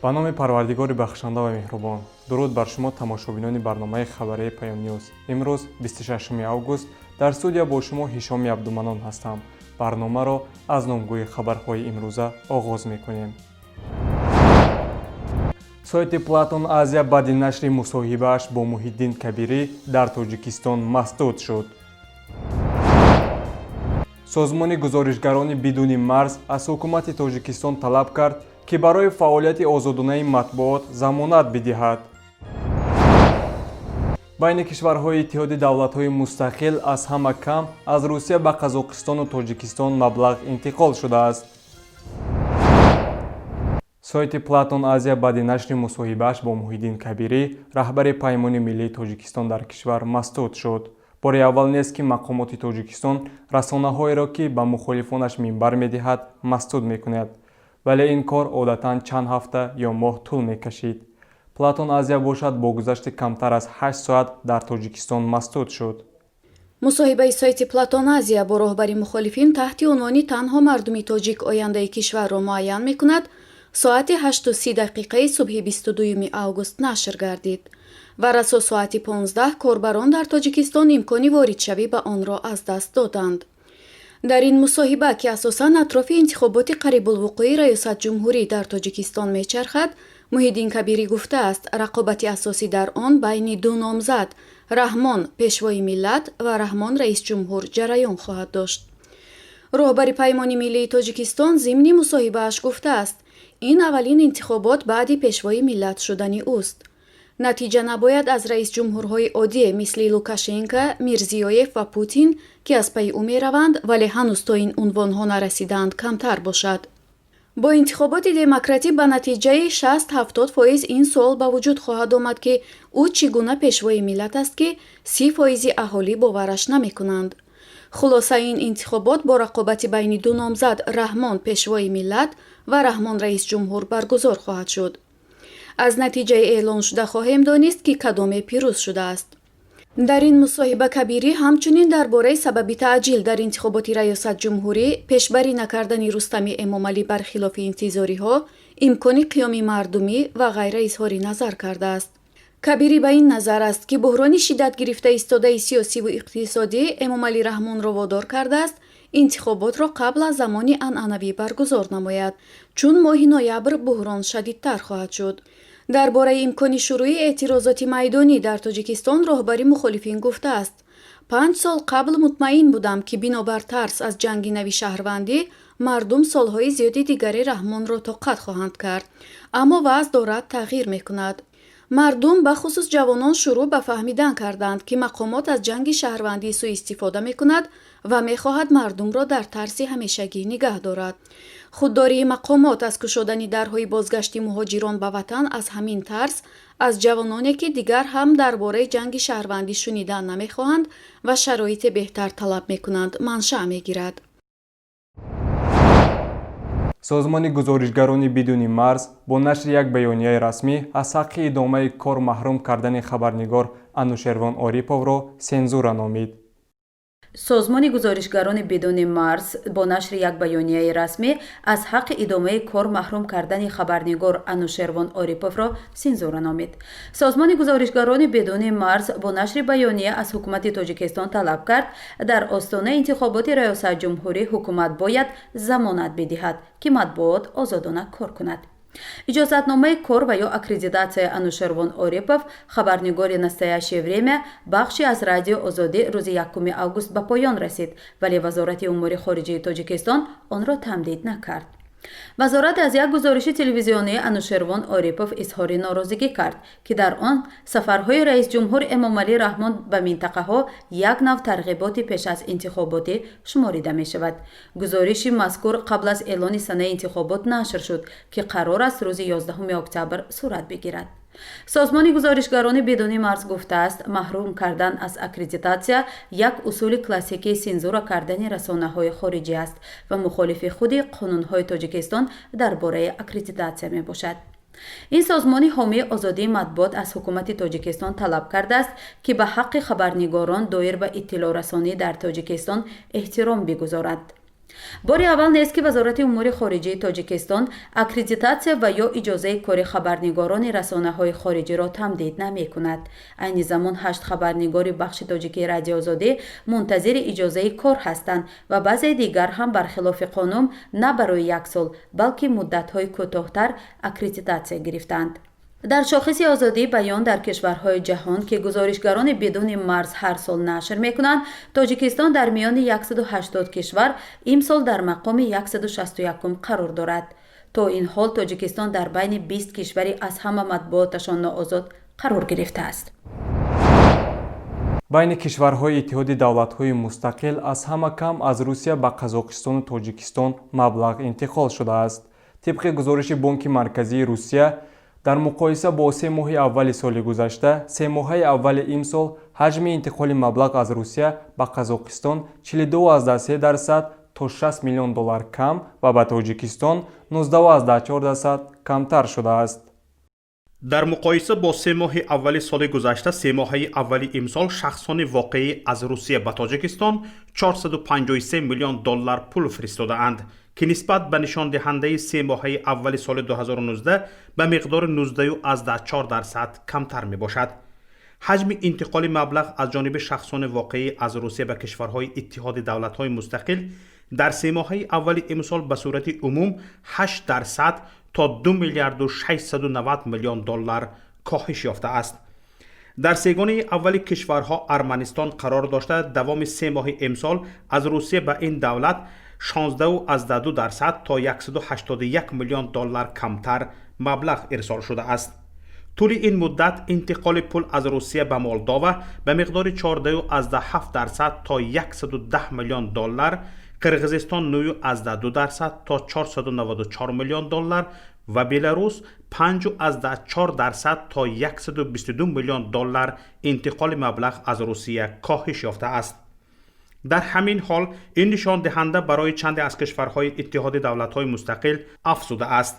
ба номи Парвардигори бахшанда ва меҳрубон. дуруд бар шумо тамошобинони барномаи хабарии Паём Ньюз. имрӯз 26 август дар студия бо шумо Ҳишоми Абдуманон ҳастам. барномаро аз номгӯи хабарҳои имрӯза оғоз мекунем. сайти Платон Азия баъди нашри мусоҳибааш бо Муҳиддин Кабирӣ дар Тоҷикистон масдуд шуд. созмони гузоришгарони бидуни марз аз ҳукумати Тоҷикистон талаб кард ки барои фаъолияти озодонаи матбуот замонат бидиҳад. байни кишварҳои Иттиҳоди давлатҳои мустақил аз ҳама кам аз Русия ба Қазоқистону Тоҷикистон маблағ интиқол шудааст. сайти Платон Азия баъди нашри мусоҳибааш бо Муҳиддин Кабирӣ раҳбари Паймони Миллии Тоҷикистон дар кишвар масдуд шуд. бори аввал нест ки мақомоти Тоҷикистон расонаҳоеро ки ба мухолифонаш минбар медиҳад масдуд мекунад, вале ин кор одатан чанд ҳафта ё моҳ тӯл мекашид. Платон Азия бошад бо гузашти камтар аз 8 соат дар Тоҷикистон масдуд шуд. мусоҳибаи сайти Платон Азия бо роҳбари мухолифин таҳти унвони танҳо мардуми тоҷик ояндаи кишварро муайян мекунад, соати 8:30 субҳи 22 август нашр гардид. ва расо соати 15 корбарон дар Тоҷикистон имкони воридшавӣ ба онро аз даст доданд. дар ин мусоҳиба ки асосан атрофи интихоботи қарибулвуқӯи раёсатҷумҳурӣ дар Тоҷикистон мечархад, Муҳиддин Кабирӣ гуфтааст, рақобати асосӣ дар он байни ду номзад Раҳмон пешвои миллат ва Раҳмон раисҷумҳур ҷараён хоҳад дошт. роҳбари Паймони Миллии Тоҷикистон зимни мусоҳибааш гуфтааст, ин аввалин интихобот баъди пешвои миллат шудани ӯст. натиҷа набояд аз раисҷумҳурҳои оддие мисли Лукашенко, Мирзиёев ва Путин ки аз пайи ӯ мераванд, вале ҳанӯз то ин унвонҳо нарасидаанд, камтар бошад. бо интихоботи демократӣ ба натиҷаи 60-70% ин суол ба вуҷуд хоҳад омад ки ӯ чӣ гуна пешвои миллат аст ки 30% аҳолӣ бовараш намекунанд. хулоса ин интихобот бо рақобати байни ду номзад Раҳмон пешвои миллат ва Раҳмон раисҷумҳур баргузор хоҳад шуд. аз натиҷаи эълон шуда хоҳем донист ки кадоме пирӯз шудааст. дар ин мусоҳиба Кабирӣ ҳамчунин дар бораи сабаби таъҷил дар интихоботи раёсатҷумҳурӣ, пешбарӣ накардани Рустами Эмомалӣ бар хилофи интизориҳо, имкони қиёми мардумӣ ва ғайра изҳори назар кардааст. Кабирӣ ба ин назар аст ки буҳрони шиддат гирифта истодаи сиёсиву иқтисодӣ Эмомалӣ Раҳмонро водор кардааст, интихоботро қабл аз замони анъанавӣ баргузор намояд, чун моҳи ноябр буҳрон шадидтар хоҳад шуд. дар бораи имкони шурӯи эътирозоти майдонӣ дар Тоҷикистон роҳбари мухолифин гуфтааст, 5 сол қабл мутмаин будам ки бинобар тарс аз ҷанги нави шаҳрвандӣ мардум солҳои зиёди дигари Раҳмонро тоқат хоҳанд кард, аммо вазъ дорад тағйир мекунад. мардум бахусус ҷавонон шурӯъ ба фаҳмидан карданд ки мақомот аз ҷанги шаҳрвандӣ сӯистифода мекунад ва мехоҳад мардумро дар тарси ҳамешагӣ нигоҳ дорад. худдории мақомот аз кушодани дарҳои бозгашти муҳоҷирон ба ватан аз ҳамин тарс аз ҷавононе ки дигар ҳам дар бораи ҷанги шаҳрвандӣ шунидан намехоҳанд ва шароити беҳтар талаб мекунанд маншаъ мегирад. созмони гузоришгарони бидуни марз бо нашри як баёнияи расмӣ аз ҳаққи идомаи кор маҳрум кардани хабарнигор Анушервон Ориповро сензура номид. созмони гузоришгарони бидуни марз бо нашри як баёнияи расмӣ аз ҳаққи идомаи кор маҳрум кардани хабарнигор Анушервон Ориповро сензура номид. созмони гузоришгарони бидуни марз бо нашри баёния аз ҳукумати Тоҷикистон талаб кард, дар остонаи интихоботи раёсатҷумҳурӣ ҳукумат бояд замонат бидиҳад ки матбуот озодона кор кунад. иҷозатномаи кор ва ё аккредитатсияи Анушервон Орипов, хабарнигори настоящее время, бахши аз радио Озодӣ рӯзи 1 август ба поён расид, вале вазорати умури хориҷии Тоҷикистон онро тамдид накард. вазорат аз як гузориши телевизионии Анушервон Орипов изҳори норозигӣ кард, ки дар он сафарҳои раисҷумҳур Эмомалӣ Раҳмон ба минтақаҳо як нав тарғиботи пеш аз интихоботӣ шуморида мешавад. гузориши мазкур қабл аз эълони санаи интихобот нашр шуд, ки қарор аст рӯзи 11 октябр сурат бигирад. созмони гузоришгарони бидуни марз гуфтааст, маҳрум кардан аз аккредитатсия як усули классикии сензура кардани расонаҳои хориҷӣ аст ва мухолифи худи қонунҳои Тоҷикистон дар бораи аккредитатсия мебошад. ин созмони ҳомии озодии матбуот аз ҳукумати Тоҷикистон талаб кардааст ки ба ҳаққи хабарнигорон доир ба иттилоърасонӣ дар Тоҷикистон эҳтиром бигузорад. бори аввал нест ки вазорати умури хориҷии тоҷикистон аккредитатсия ва ё иҷозаи кори хабарнигорони расонаҳои хориҷиро тамдид намекунад. айни замон 8 хабарнигори бахши тоҷикии радиои озодӣ мунтазири иҷозаи кор ҳастанд ва баъзеи дигар ҳам бархилофи қонун на барои 1 сол балки муддатҳои кӯтоҳтар аккредитатсия гирифтанд. дар шохиси озодии баён дар кишварҳои ҷаҳон ки гузоришгарони бидуни марз ҳар сол нашр мекунанд, тоҷикистон дар миёни 180 кишвар имсол дар мақоми 161 қарор дорад. то ин ҳол тоҷикистон дар байни 20 кишвари аз ҳама матбуоташон ноозод қарор гирифтааст. байни кишварҳои иттиҳоди давлатҳои мустақил аз ҳама кам аз Русия ба Қазоқистону Тоҷикистон маблағ интиқол шудааст. тибқи гузориши Бонки Марказии Русия, дар муқоиса бо 3 моҳи аввали соли гузашта, 3 моҳаи аввали имсол ҳаҷми интиқоли маблағ аз Русия ба Қазоқистон 42,3% то 6 миллион доллар кам ва ба Тоҷикистон 19,4% камтар шудааст. дар муқоиса бо 3 моҳи аввали соли гузашта, 3 моҳаи аввали имсол шахсони воқеӣ аз Русия ба Тоҷикистон 453 миллион доллар пул фиристодаанд, ки нисбат ба нишондиҳандаи 3 моҳаи аввали соли 2019 ба миқдори 19,4% камтар мебошад. ҳаҷми интиқоли маблағ аз ҷониби шахсони воқеӣ аз Русия ба кишварҳои иттиҳоди давлатҳои мустақил дар 3 моҳаи аввали имсол ба сурати умум 8% то 2 миллиарду 690 миллион доллар коҳиш ёфтааст. дар сегонаи аввали кишварҳо Арманистон қарор дошта давоми 3 моҳи имсол аз Русия ба ин давлат 16,2% то 181 миллион доллар камтар маблағ ирсол шудааст. тӯли ин муддат интиқоли пул аз Русия ба Молдова ба миқдори 14,7% то 110 миллион доллар, Қирғизистон 9,2% то 494 миллион доллар ва Беларус 5,4% то 122 миллион доллар интиқоли маблағ аз Русия коҳиш ёфтааст. дар ҳамин ҳол ин нишондиҳанда барои чанде аз кишварҳои иттиҳоди давлатҳои мустақил афзудааст.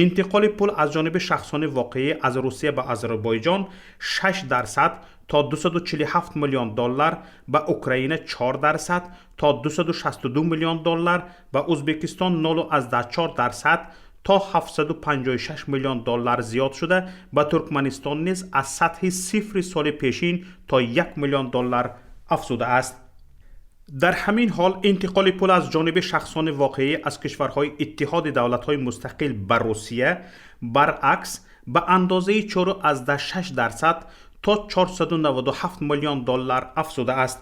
интиқоли пул аз ҷониби шахсони воқеӣ аз Русия ба Озарбойҷон 6% то 247 миллион доллар, ба Украина 4% то 262 миллион доллар, ба Узбекистон 0,4% то 756 миллион доллар зиёд шуда, ба Туркманистон низ аз сатҳи сифри соли пешин то 1 миллион доллар афзудааст. дар ҳамин ҳол интиқоли пул аз ҷониби шахсони воқеӣ аз кишварҳои иттиҳоди давлатҳои мустақил ба Русия баръакс ба андозаи 4,6% то 497 миллион доллар афзудааст.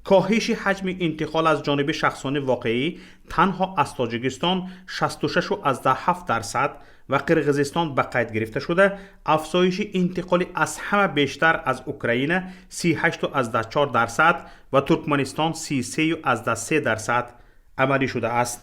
коҳиши ҳаҷми интиқол аз ҷониби шахсони воқеӣ танҳо аз Тоҷикистон 66,7% ва Қирғизистон ба қайд гирифта шуда, афзоиши интиқоли аз ҳама бештар аз Украина 38,4% ва Туркманистон 33,3% амалӣ шудааст.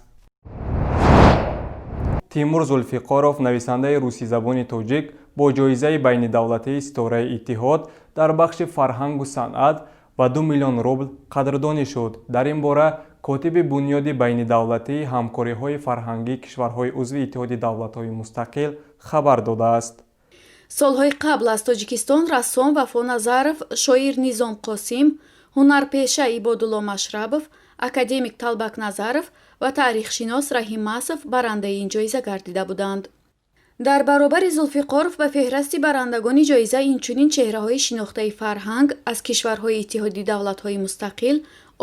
Тимур Зулфиқоров, нависандаи русизабони тоҷик, бо ҷоизаи байнидавлатии Ситораи Иттиҳод дар бахши фарҳангу санъат ба 2 миллион рубл қадрдонӣ шуд. дар ин бора котиби бунёди байнидавлатии ҳамкориҳои фарҳангии кишварҳои узви Иттиҳоди давлатҳои мустақил хабар додааст. солҳои қабл аз Тоҷикистон рассом Вафо Назаров, шоир Низом Қосим, ҳунарпеша Ибодулло Машрабов, академик Талбак Назаров ва таърихшинос Раҳим Масов барандаи ин ҷоиза гардида буданд. дар баробари Зулфиқоров ба феҳрасти барандагони ҷоиза инчунин чеҳраҳои шинохтаи фарҳанг аз кишварҳои Иттиҳоди давлатҳои мустақил,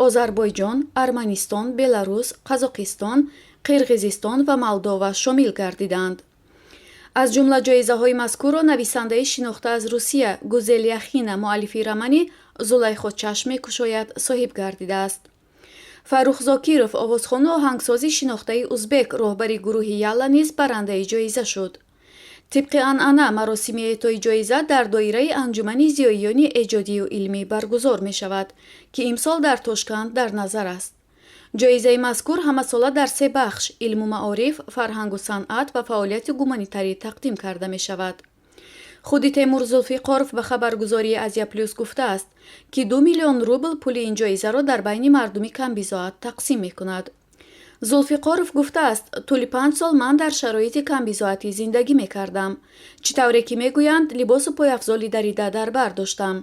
Озарбойҷон, Арманистон, Беларус, Қазоқистон, Қирғизистон ва Молдова шомил гардиданд. аз ҷумла ҷоизаҳои мазкурро нависандаи шинохта аз Русия Гузел Яхина, муаллифи романи Зулайхо чашм мекушояд, соҳиб гардидааст. Фаррух Зокиров, овозхону оҳангсози шинохтаи узбек, роҳбари гурӯҳи Ялла низ барандаи ҷоиза шуд. тибқи анъана маросими эътои ҷоиза дар доираи анҷумани зиёиёни эҷодию илмӣ баргузор мешавад, ки имсол дар Тошканд дар назар аст. ҷоизаи мазкур ҳамасола дар 3 бахш илму маориф, фарҳангу санъат ва фаъолияти гуманитарӣ тақдим карда мешавад. худи Темур Зулфиқоров ба хабаргузории Азия Плюс гуфтааст, ки 2 миллион рубл пули ин ҷоизаро дар байни мардуми камбизоат тақсим мекунад. Зулфиқоров гуфтааст, тӯли 5 сол ман дар шароити камбизоатӣ зиндагӣ мекардам. чӣ тавре ки мегӯянд либосу пойафзоли дарида дар бар доштам.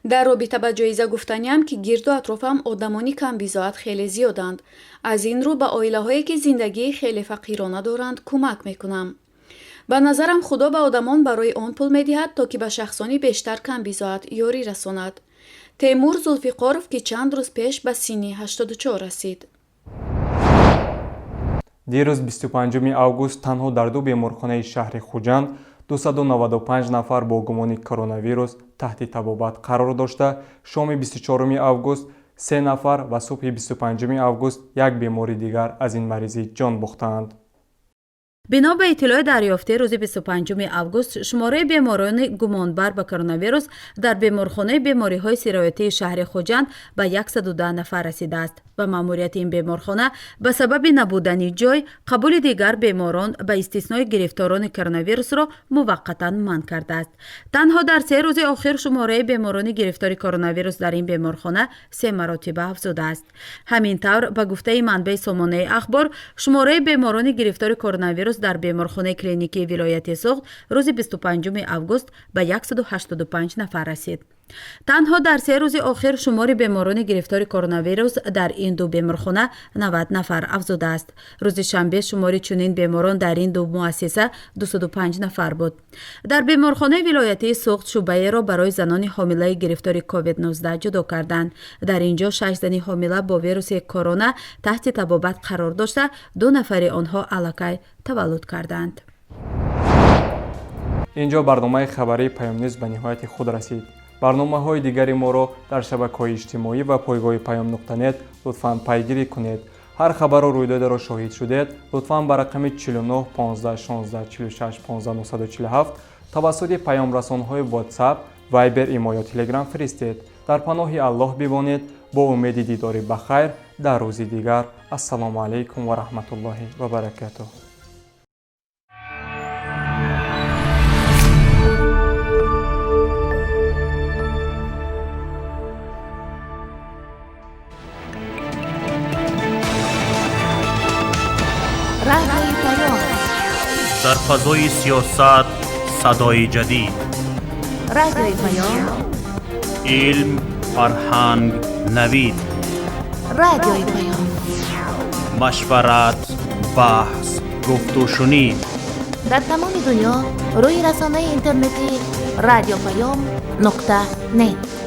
дар робита ба ҷоиза гуфтаниям ки гирду атрофам одамони камбизоат хеле зиёданд. Аз ин рӯ ба оилаҳое ки зиндагии хеле фақирона доранд кӯмак мекунам. ба назарам худо ба одамон барои он пул медиҳад, то ки ба шахсони бештар камбизоат ёрӣ расонад. Темур Зулфиқоров, ки чанд рӯз пеш ба синни 84 расид. дирӯз 25 август танҳо дар ду беморхонаи шаҳри Хуҷанд 295 нафар бо гумони коронавирус таҳти табобат қарор дошта, шоми 24 август 3 нафар ва субҳи 25 август як бемори дигар аз ин маризӣ ҷон бохтаанд. бино ба иттилои дарёфтӣ рӯзи 25 август шумораи беморони гумонбар ба коронавирус дар беморхонаи бемориҳои сироятии шаҳри Хуҷанд ба 110 нафар расидааст ва маъмурияти ин беморхона ба сабаби набудани ҷой қабули дигар беморон ба истиснои гирифторони коронавирусро муваққатан манъ кардааст. Танҳо дар 3 рӯзи охир шумораи беморони гирифтори коронавирус дар ин беморхона 3 маротиба афзудааст. ҳамин тавр ба гуфтаи манбаи Сомонаи ахбор шумораи беморони гирифтори коронавирус дар беморхонаи клиникии вилояти Суғд рӯзи 25 август ба 185 нафар расид. танҳо дар 3 рӯзи охир шумори беморони гирифтори коронавирус дар ин ду беморхона 90 нафар афзудааст. рӯзи шанбе шумори чунин беморон дар ин ду муассиса 205 нафар буд. дар беморхонаи вилоятии Суғд шуъбаеро барои занони ҳомилаи гирифтори COVID-19 ҷудо карданд. дар ин ҷо 6 зани ҳомила бо вируси корона таҳти табобат қарор дошта, 2 нафари онҳо аллакай таваллуд карданд. инҷо барномаи хабарии Паёмнюз ба ниҳояти худ расид. барномаҳои дигари моро дар шабакаҳои иҷтимоӣ ва пойгоҳи Payom.net лутфан пайгирӣ кунед. ҳар хабару рӯйдодеро шоҳид шудед, лутфан ба рақами 49 15 16 46 15 947 тавассути паёмрасонҳои WhatsApp, Viber, имо ё Telegram фиристед. дар паноҳи Аллоҳ бимонед. бо умеди дидори бахайр дар рӯзи дигар. ассалому алайкум ва раҳматуллоҳи ва баракатуҳ. رادیوی پیام در فضای سیاست صدای جدید، رادیوی پیام علم، فرهنگ، نوید، رادیوی پیام مشورت، بحث، گفت و شنید. در تمام دنیا روی رسانه اینترنتی رادیو پیام نقطه نت